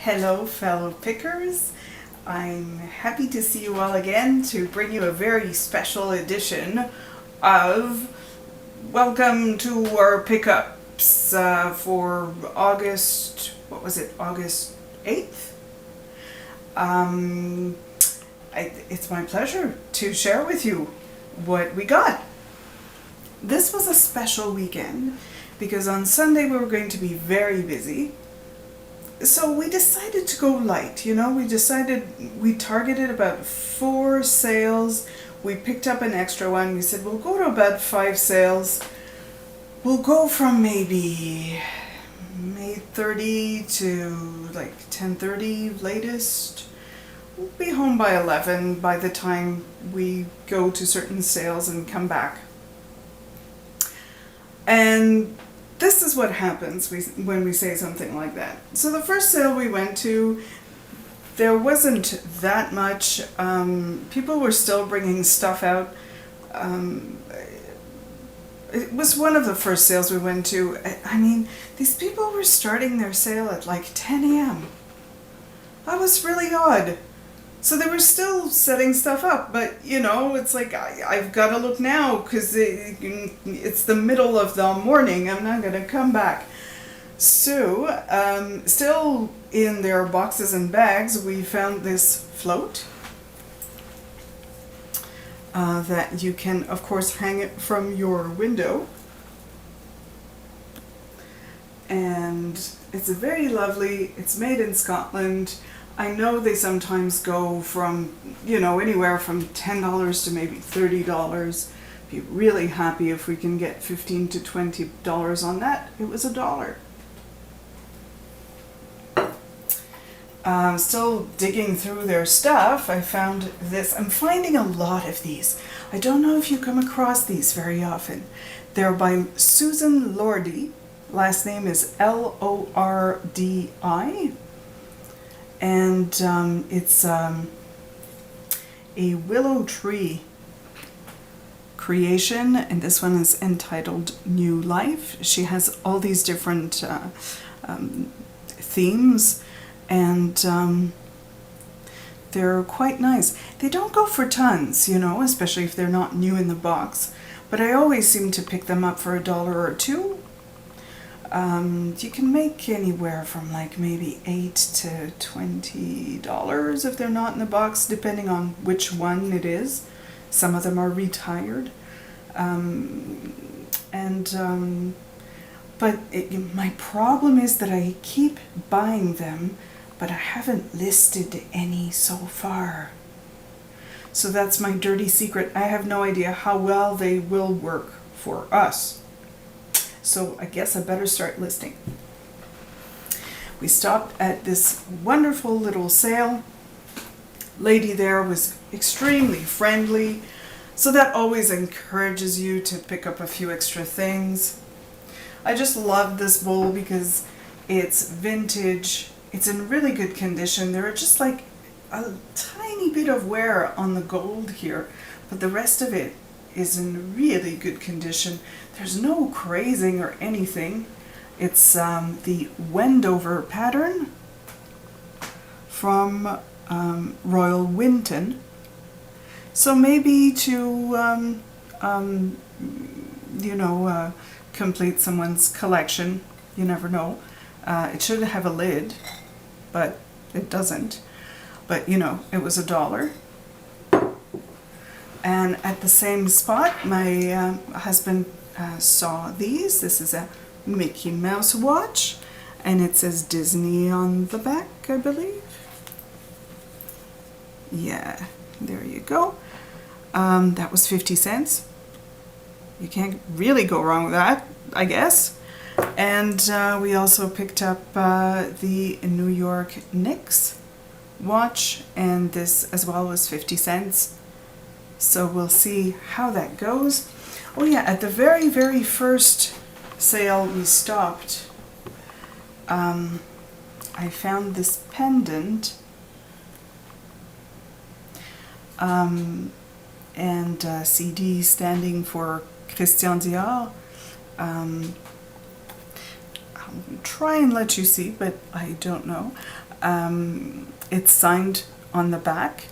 Hello, fellow pickers. I'm happy to see you all again to bring you a very special edition of Welcome to our pickups for August, what was it, August 8th? It's my pleasure to share with you what we got. This was a special weekend because on Sunday we were going to be very busy. So we decided to go light, we targeted about 4 sales. We picked up an extra one. We said we'll go to about 5 sales. We'll go from maybe May 30 to like 10:30 latest. We'll be home by 11 by the time we go to certain sales and come back. And this is what happens when we say something like that. So the first sale we went to, there wasn't that much. People were still bringing stuff out. It was one of the first sales we went to. I mean, these people were starting their sale at like 10 a.m. That was really odd. So they were still setting stuff up, but it's like I've got to look now because it's the middle of the morning. I'm not going to come back. So, still in their boxes and bags, we found this float that you can, of course, hang it from your window. And it's very lovely. It's made in Scotland. I know they sometimes go from, anywhere from $10 to maybe $30. Be really happy if we can get $15 to $20 on that. It was $1. Still digging through their stuff, I found this. I'm finding a lot of these. I don't know if you come across these very often. They're by Susan Lordy. Last name is Lordi. And it's a willow tree creation, and this one is entitled New Life. She has all these different themes, and they're quite nice. They don't go for tons, especially if they're not new in the box, but I always seem to pick them up for $1 or $2. You can make anywhere from like maybe $8 to $20 if they're not in the box, depending on which one it is. Some of them are retired. But my problem is that I keep buying them, but I haven't listed any so far. So that's my dirty secret. I have no idea how well they will work for us. So I guess I better start listing. We stopped at this wonderful little sale. Lady there was extremely friendly, so that always encourages you to pick up a few extra things. I just love this bowl because it's vintage. It's in really good condition. There are just like a tiny bit of wear on the gold here, but the rest of it is in really good condition. There's no crazing or anything. It's the Wendover pattern from Royal Winton. So maybe to complete someone's collection. You never know. It should have a lid, but it doesn't. But it was $1. And at the same spot, my husband saw these. This is a Mickey Mouse watch, and it says Disney on the back, I believe. Yeah, there you go. That was 50 cents. You can't really go wrong with that, I guess. And we also picked up the New York Knicks watch, and this as well was 50 cents. So we'll see how that goes. Oh yeah, at the very, very first sale we stopped, I found this pendant, and CD standing for Christian Dior. try and let you see, but I don't know. It's signed on the back.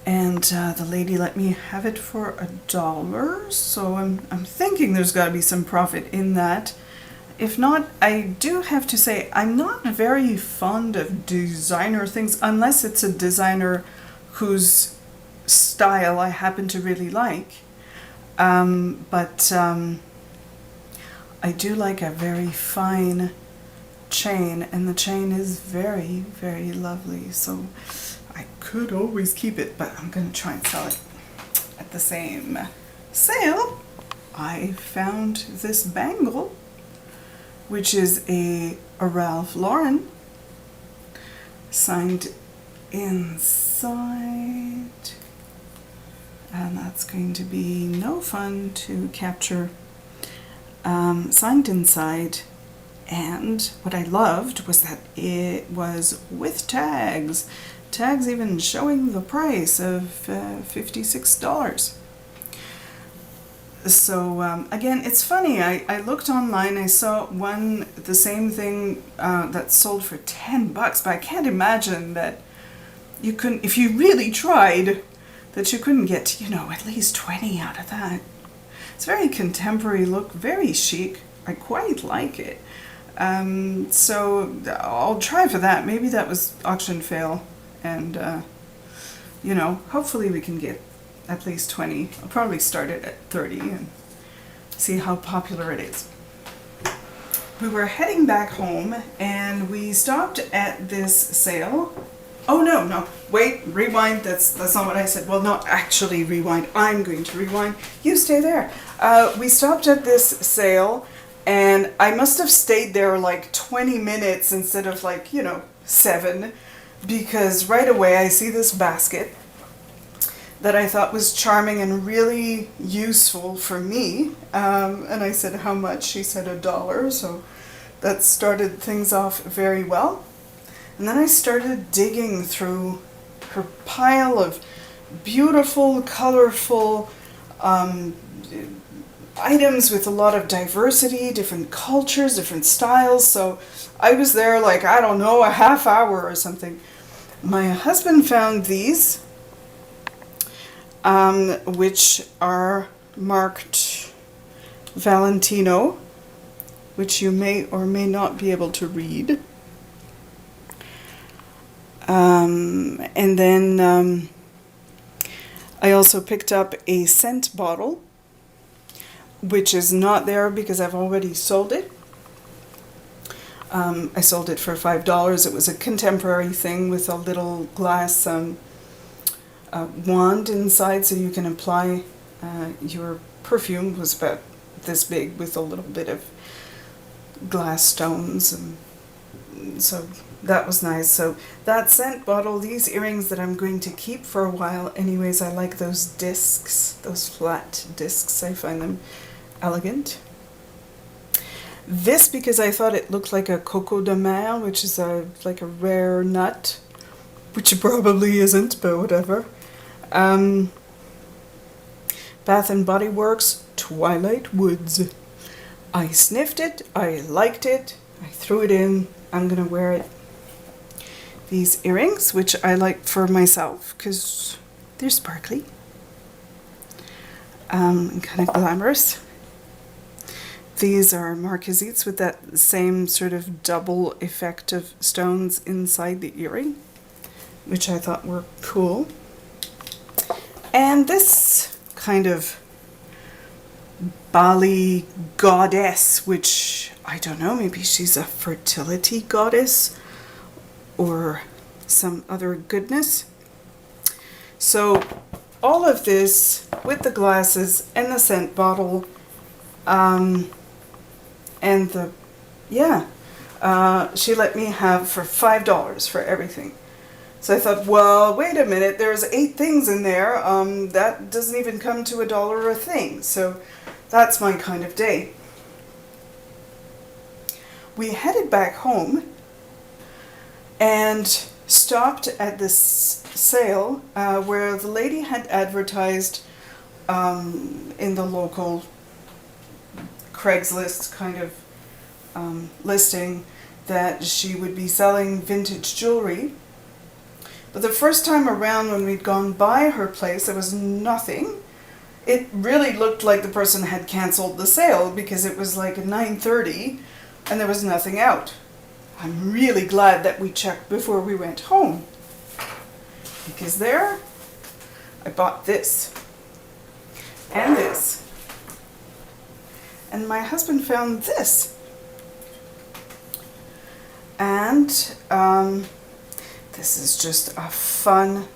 And the lady let me have it for $1, so I'm thinking there's got to be some profit in that. If not, I do have to say I'm not very fond of designer things unless it's a designer whose style I happen to really like. But I do like a very fine chain, and the chain is very, very lovely. So I could always keep it, but I'm going to try and sell it at the same sale. I found this bangle, which is a Ralph Lauren, signed inside, and that's going to be no fun to capture. Signed inside, and what I loved was that it was with tags even showing the price of $56. So again, it's funny, I looked online, I saw the same thing that sold for $10, but I can't imagine that you couldn't, if you really tried, that you couldn't get, at least 20 out of that. It's very contemporary look, very chic. I quite like it. So I'll try for that. Maybe that was auction fail, and hopefully we can get at least 20. I'll probably start it at 30 and see how popular it is. We were heading back home and we stopped at this sale. Oh no, wait, rewind, that's not what I said. Well, not actually rewind, I'm going to rewind. You stay there. We stopped at this sale, and I must have stayed there like 20 minutes instead of 7, because right away I see this basket that I thought was charming and really useful for me. And I said, how much? She said $1, so that started things off very well. And then I started digging through her pile of beautiful, colorful items with a lot of diversity, different cultures, different styles. So I was there I don't know, a half hour or something. My husband found these, which are marked Valentino, which you may or may not be able to read. And then I also picked up a scent bottle, which is not there because I've already sold it. I sold it for $5. It was a contemporary thing with a little glass wand inside, so you can apply your perfume. It was about this big with a little bit of glass stones, and so that was nice. So that scent bottle, these earrings that I'm going to keep for a while anyways. I like those discs, those flat discs. I find them elegant. This, because I thought it looked like a coco de mer, which is like a rare nut, which it probably isn't, but whatever. Bath and Body Works Twilight Woods. I sniffed it, I liked it, I threw it in. I'm gonna wear it. These earrings, which I like for myself because they're sparkly and kind of glamorous. These are marquisites with that same sort of double effect of stones inside the earring, which I thought were cool. And this kind of Bali goddess, which I don't know, maybe she's a fertility goddess or some other goodness. So all of this with the glasses and the scent bottle, and she let me have for $5 for everything. So I thought, well, wait a minute, there's 8 things in there. That doesn't even come to $1 a thing. So that's my kind of day. We headed back home and stopped at this sale where the lady had advertised in the local Craigslist kind of listing that she would be selling vintage jewelry. But the first time around when we'd gone by her place, there was nothing. It really looked like the person had canceled the sale because it was like 9:30 and there was nothing out. I'm really glad that we checked before we went home, because there I bought this and this, and my husband found this, and this is just a fun,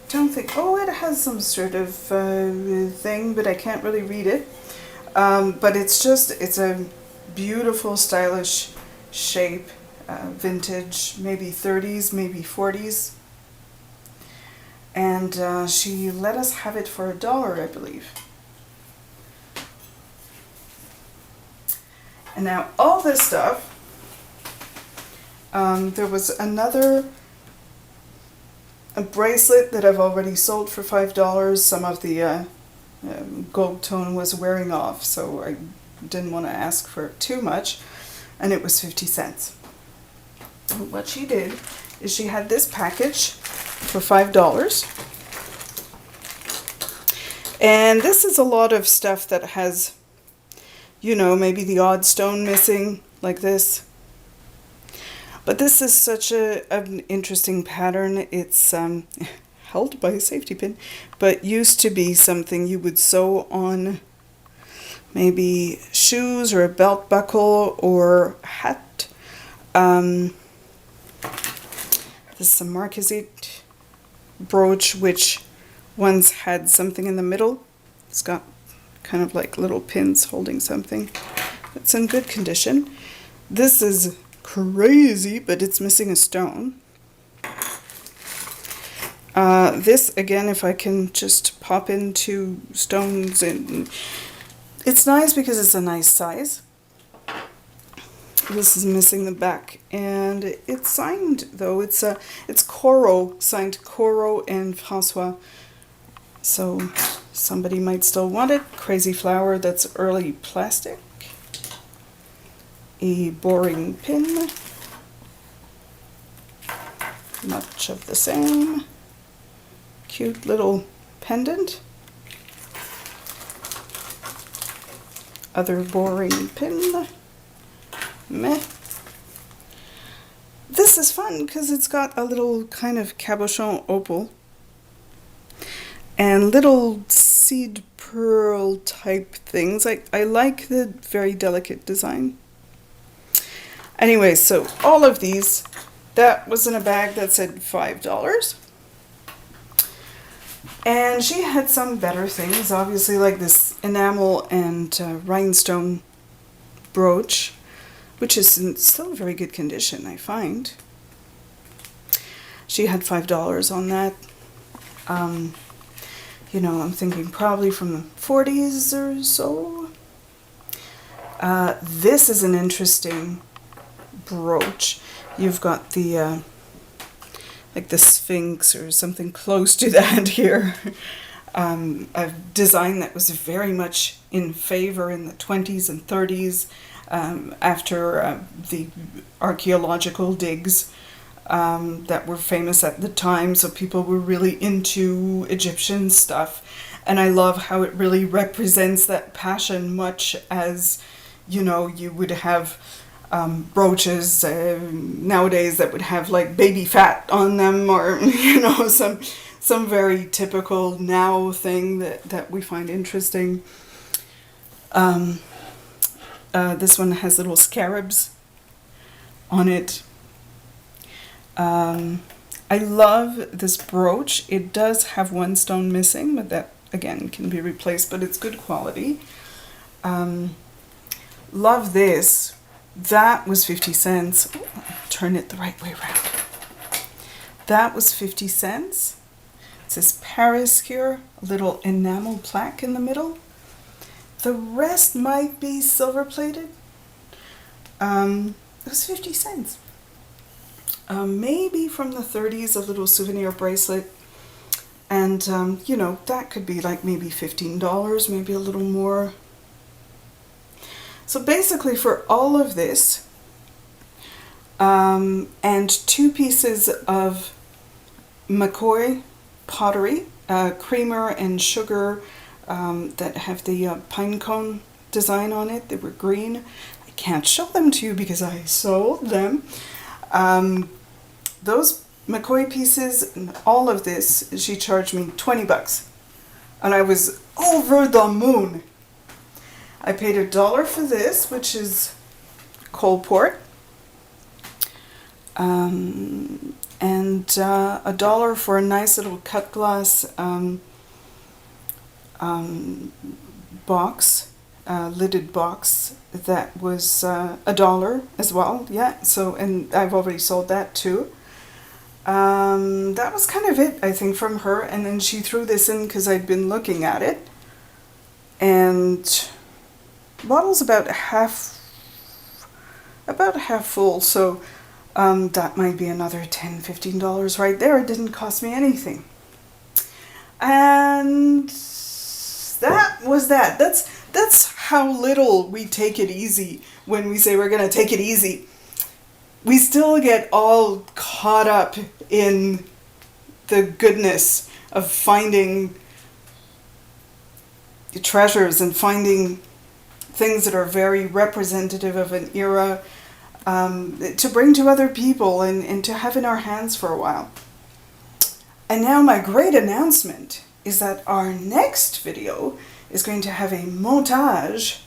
don't think, oh, it has some sort of thing, but I can't really read it. But it's a beautiful, stylish shape, vintage, maybe 30s, maybe 40s. And she let us have it for $1, I believe. And now all this stuff, there was a bracelet that I've already sold for $5. Some of the gold tone was wearing off, so I didn't want to ask for too much, and it was 50 cents. What she did is she had this package for $5, and this is a lot of stuff that has, you know, maybe the odd stone missing, like this. But this is such an interesting pattern. It's held by a safety pin, but used to be something you would sew on maybe shoes or a belt buckle or a hat. This is a marquisite brooch, which once had something in the middle. It's got kind of like little pins holding something. It's in good condition. This is crazy, but it's missing a stone. This, again, if I can just pop into stones, and it's nice because it's a nice size. This is missing the back, and it's signed, though. It's Coro, signed Coro and Francois. So somebody might still want it. Crazy flower, that's early plastic. A boring pin. Much of the same. Cute little pendant. Other boring pin. Meh. This is fun because it's got a little kind of cabochon opal and little seed pearl type things. I like the very delicate design. Anyway, so all of these, that was in a bag that said $5. And she had some better things, obviously, like this enamel and rhinestone brooch, which is in still very good condition, I find. She had $5 on that. You know, I'm thinking probably from the 40s or so. This is an interesting brooch. You've got the like the Sphinx or something close to that here. A design that was very much in favor in the 20s and 30s after the archaeological digs that were famous at the time. So people were really into Egyptian stuff. And I love how it really represents that passion, much as, you know, you would have brooches nowadays that would have like baby fat on them, or you know, some very typical now thing that we find interesting. This one has little scarabs on it. I love this brooch. It does have one stone missing, but that again can be replaced, but it's good quality. Love this. That was 50 cents. Ooh, turn it the right way around. That was 50 cents. It says Paris here, a little enamel plaque in the middle. The rest might be silver plated. It was 50 cents. Maybe from the 30s, a little souvenir bracelet. And, you know, that could be like maybe $15, maybe a little more. So basically for all of this, and 2 pieces of McCoy pottery, creamer and sugar, that have the pine cone design on it. They were green. I can't show them to you because I sold them. Those McCoy pieces and all of this, she charged me 20 bucks. And I was over the moon. I paid $1 for this, which is cold port. And $1 for a nice little cut glass box, lidded box. That was $1 as well. Yeah, so, and I've already sold that too. That was kind of it, I think, from her. And then she threw this in because I'd been looking at it. And the bottle's about half full, so that might be another $10, $15 right there. It didn't cost me anything. And that was that. That's how little we take it easy when we say we're going to take it easy. We still get all caught up in the goodness of finding treasures and finding things that are very representative of an era, to bring to other people and to have in our hands for a while. And now my great announcement is that our next video is going to have a montage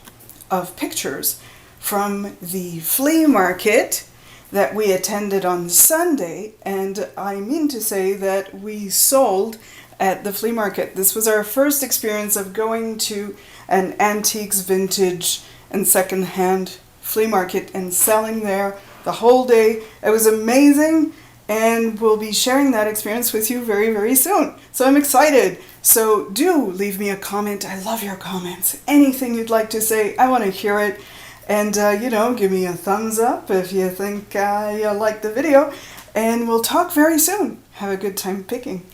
of pictures from the flea market that we attended on Sunday, and I mean to say that we sold at the flea market. This was our first experience of going to an antiques, vintage, and second-hand flea market and selling there the whole day. It was amazing, and we'll be sharing that experience with you very, very soon. So I'm excited. So do leave me a comment. I love your comments. Anything you'd like to say, I want to hear it. And, you know, give me a thumbs up if you think you like the video. And we'll talk very soon. Have a good time picking.